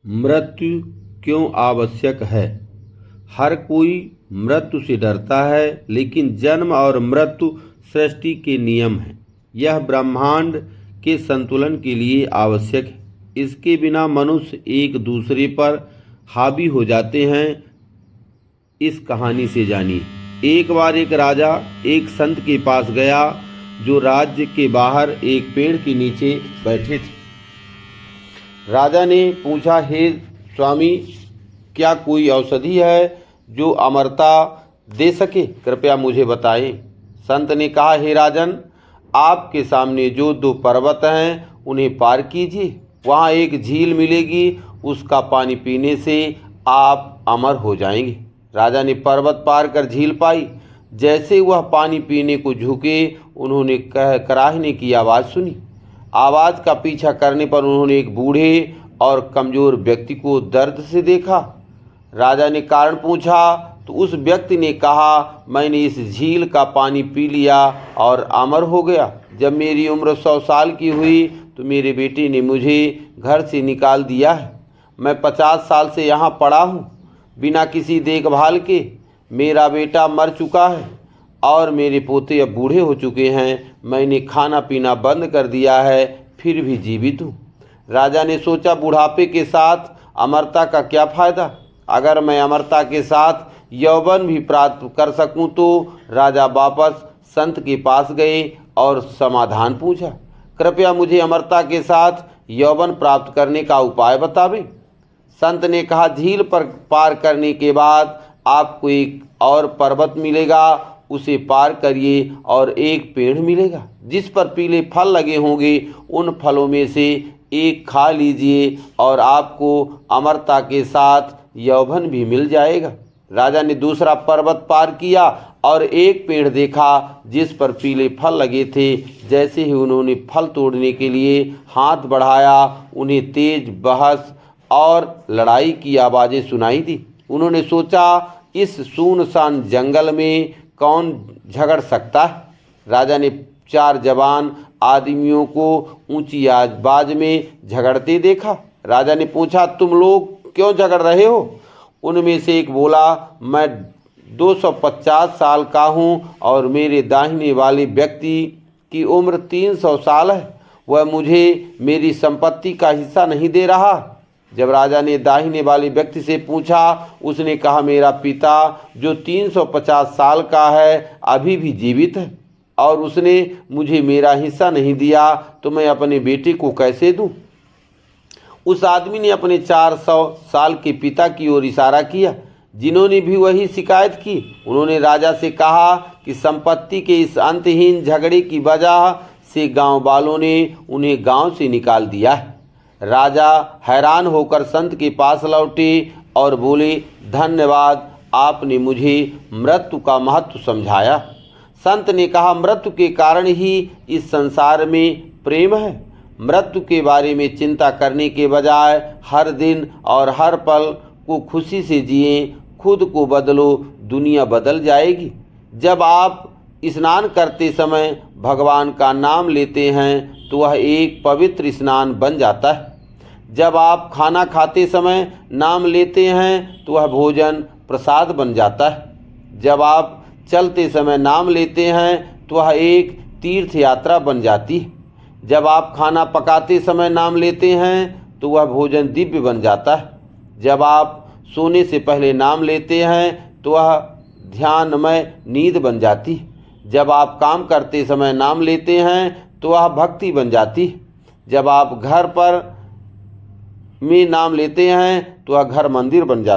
मृत्यु क्यों आवश्यक है। हर कोई मृत्यु से डरता है, लेकिन जन्म और मृत्यु सृष्टि के नियम हैं। यह ब्रह्मांड के संतुलन के लिए आवश्यक है। इसके बिना मनुष्य एक दूसरे पर हावी हो जाते हैं। इस कहानी से जानिए। एक बार एक राजा एक संत के पास गया, जो राज्य के बाहर एक पेड़ के नीचे बैठे थे। राजा ने पूछा, हे स्वामी, क्या कोई औषधि है जो अमरता दे सके? कृपया मुझे बताएं। संत ने कहा, हे राजन, आपके सामने जो 2 पर्वत हैं उन्हें पार कीजिए। वहाँ एक झील मिलेगी, उसका पानी पीने से आप अमर हो जाएंगे। राजा ने पर्वत पार कर झील पाई। जैसे वह पानी पीने को झुके, उन्होंने कराहने की आवाज़ सुनी। आवाज़ का पीछा करने पर उन्होंने एक बूढ़े और कमज़ोर व्यक्ति को दर्द से देखा। राजा ने कारण पूछा तो उस व्यक्ति ने कहा, मैंने इस झील का पानी पी लिया और अमर हो गया। जब मेरी उम्र 100 साल की हुई तो मेरे बेटे ने मुझे घर से निकाल दिया है। मैं 50 साल से यहाँ पड़ा हूँ, बिना किसी देखभाल के। मेरा बेटा मर चुका है और मेरे पोते अब बूढ़े हो चुके हैं। मैंने खाना पीना बंद कर दिया है, फिर भी जीवित हूँ। राजा ने सोचा, बुढ़ापे के साथ अमरता का क्या फ़ायदा? अगर मैं अमरता के साथ यौवन भी प्राप्त कर सकूं तो। राजा वापस संत के पास गए और समाधान पूछा। कृपया मुझे अमरता के साथ यौवन प्राप्त करने का उपाय बतावें। संत ने कहा, झील पर पार करने के बाद आपको एक और पर्वत मिलेगा, उसे पार करिए और एक पेड़ मिलेगा जिस पर पीले फल लगे होंगे। उन फलों में से एक खा लीजिए और आपको अमरता के साथ यौवन भी मिल जाएगा। राजा ने दूसरा पर्वत पार किया और एक पेड़ देखा जिस पर पीले फल लगे थे। जैसे ही उन्होंने फल तोड़ने के लिए हाथ बढ़ाया, उन्हें तेज बहस और लड़ाई की आवाज़ें सुनाई दी। उन्होंने सोचा, इस सुनसान जंगल में कौन झगड़ सकता है? राजा ने 4 जवान आदमियों को ऊंची आवाज में झगड़ते देखा। राजा ने पूछा, तुम लोग क्यों झगड़ रहे हो? उनमें से एक बोला, मैं 250 साल का हूँ और मेरे दाहिने वाले व्यक्ति की उम्र 300 साल है। वह मुझे मेरी संपत्ति का हिस्सा नहीं दे रहा। जब राजा ने दाहिने वाले व्यक्ति से पूछा, उसने कहा, मेरा पिता जो 350 साल का है अभी भी जीवित है और उसने मुझे मेरा हिस्सा नहीं दिया, तो मैं अपने बेटे को कैसे दूं? उस आदमी ने अपने 400 साल के पिता की ओर इशारा किया, जिन्होंने भी वही शिकायत की। उन्होंने राजा से कहा कि संपत्ति के इस अंतहीन झगड़े की वजह से गांव वालों ने उन्हें गांव से निकाल दिया है। राजा हैरान होकर संत के पास लौटे और बोले, धन्यवाद, आपने मुझे मृत्यु का महत्व समझाया। संत ने कहा, मृत्यु के कारण ही इस संसार में प्रेम है। मृत्यु के बारे में चिंता करने के बजाय हर दिन और हर पल को खुशी से जिए। खुद को बदलो, दुनिया बदल जाएगी। जब आप स्नान करते समय भगवान का नाम लेते हैं तो वह एक पवित्र स्नान बन जाता है। जब आप खाना खाते समय नाम लेते हैं तो वह भोजन प्रसाद बन जाता है। जब आप चलते समय नाम लेते हैं तो वह एक तीर्थ यात्रा बन जाती है। जब आप खाना पकाते समय नाम लेते हैं तो वह भोजन दिव्य बन जाता है। जब आप सोने से पहले नाम लेते हैं तो वह ध्यानमय नींद बन जाती है। जब आप काम करते समय नाम लेते हैं तो वह भक्ति बन जाती है। जब आप घर पर में नाम लेते हैं तो वह घर मंदिर बन जाता है।